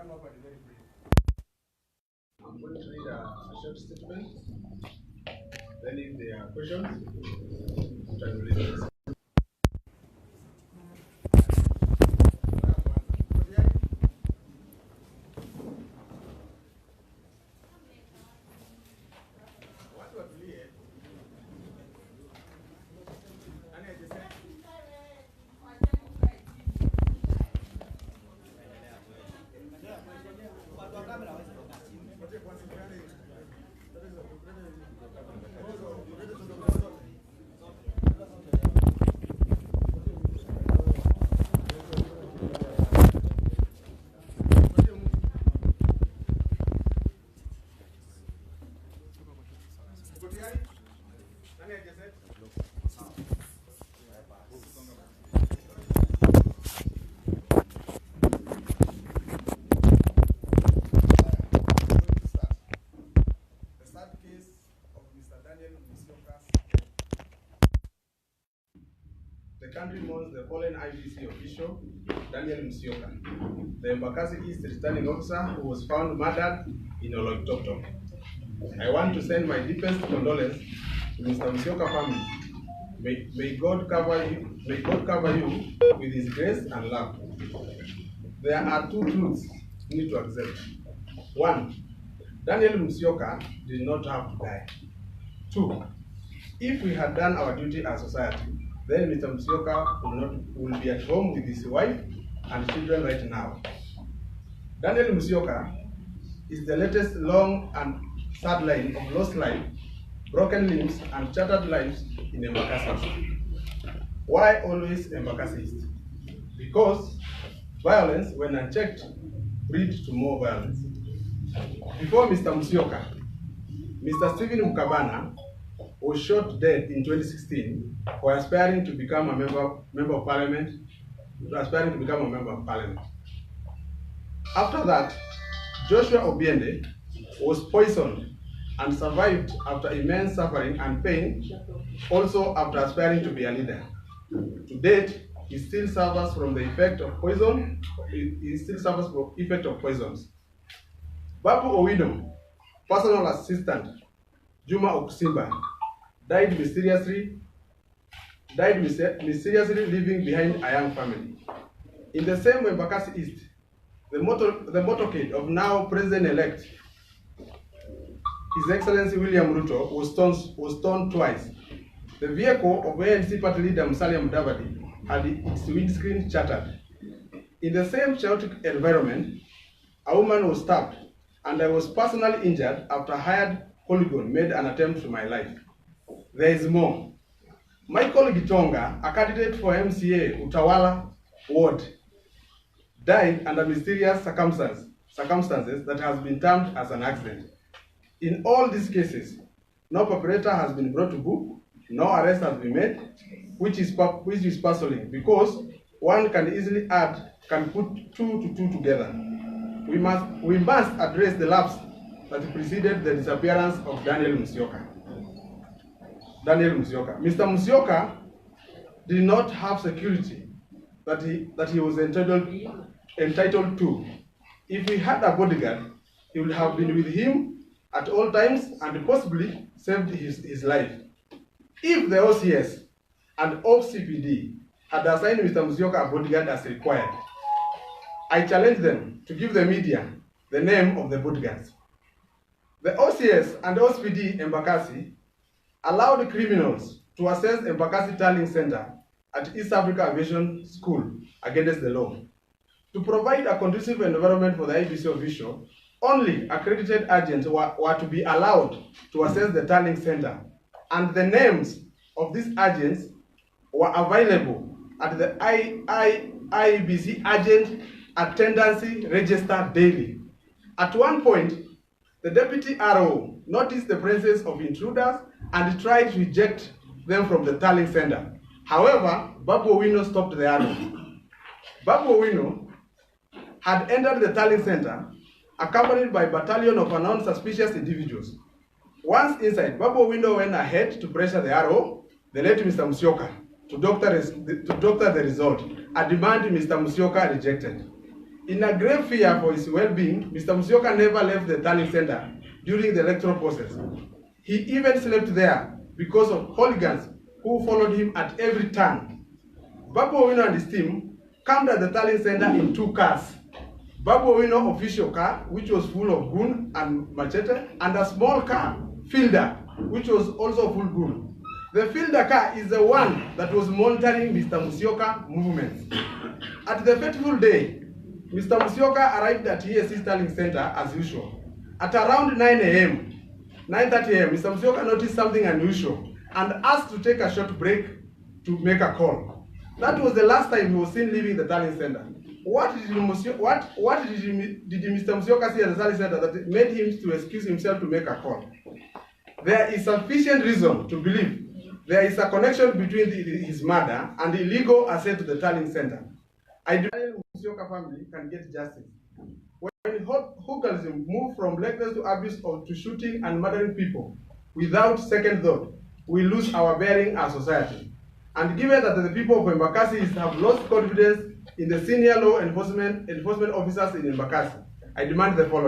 I'm going to read a short statement. Then if there are questions, I will read this. The country mourns the fallen Iebc official, Daniel Musyoka, the Embakasi East returning officer who was found murdered in Oloitoktok. I want to send my deepest condolence to Mr. Musyoka family. May God cover you with His grace and love. There are two truths you need to accept. One, Daniel Musyoka did not have to die. Two, if we had done our duty as society, then Mr. Musyoka will be at home with his wife and children right now. Daniel Musyoka is the latest long and sad line of lost life, broken limbs, and shattered lives in Embakasi. Why always Embakasi? Because violence, when unchecked, breeds to more violence. Before Mr. Musyoka, Mr. Stephen Mukabana was shot dead in 2016 for aspiring to become a member of parliament. After that, Joshua Obiende was poisoned and survived after immense suffering and pain, also after aspiring to be a leader. To date, he still suffers from the effect of poison. Babu Owino, personal assistant, Juma Okusimba, died mysteriously, leaving behind a young family. In the same Embakasi East, the motorcade of now President-elect, His Excellency William Ruto, was torn twice. The vehicle of ANC party leader Musalia Mudavadi had its windscreen shattered. In the same chaotic environment, a woman was stabbed, and I was personally injured after a hired hooligan made an attempt to my life. There is more. Michael Gitonga, a candidate for MCA Utawala Ward, died under mysterious circumstances that has been termed as an accident. In all these cases, no perpetrator has been brought to book, no arrest has been made, which is puzzling because one can easily put two to two together. We must address the lapse that preceded the disappearance of Daniel Musyoka. Mr. Musyoka did not have security that he was entitled to. If he had a bodyguard, he would have been with him at all times and possibly saved his life. If the OCS and OCPD had assigned Mr. Musyoka a bodyguard as required, I challenge them to give the media the name of the bodyguards. The OCS and OCPD Embakasi allowed criminals to access Embakasi Tallying Center at East Africa Aviation School against the law. To provide a conducive environment for the Iebc official, only accredited agents were to be allowed to access the Tallying Center, and the names of these agents were available at the Iebc agent attendance register daily. At one point, the deputy RO noticed the presence of intruders and tried to eject them from the tallying center. However, Babu Owino stopped the RO. Babu Owino had entered the tallying center accompanied by a battalion of unknown suspicious individuals. Once inside, Babu Owino went ahead to pressure the RO, the late Mr. Musyoka, to doctor the result, a demand Mr. Musyoka rejected. In a grave fear for his well-being, Mr. Musyoka never left the tallying center during the electoral process. He even slept there because of hooligans who followed him at every turn. Babu Owino and his team camped at the tallying center in 2 cars. Babu Owino official car, which was full of gun and machete, and a small car, Fielder, which was also full gun. The Fielder car is the one that was monitoring Mr. Musyoka movements. At the fateful day, Mr. Musyoka arrived at Iebc tallying center as usual. At around 9 a.m., 9:30 a.m., Mr. Musyoka noticed something unusual and asked to take a short break to make a call. That was the last time he was seen leaving the tallying center. What did Mr. Musyoka see at the tallying center that made him to excuse himself to make a call? There is sufficient reason to believe there is a connection between his murder and the illegal access to the tallying center. I do believe the Musyoka family can get justice. When hooliganism move from reckless to abuse or to shooting and murdering people without second thought, we lose our bearing as society. And given that the people of Embakasi have lost confidence in the senior law enforcement officers in Embakasi, I demand the following.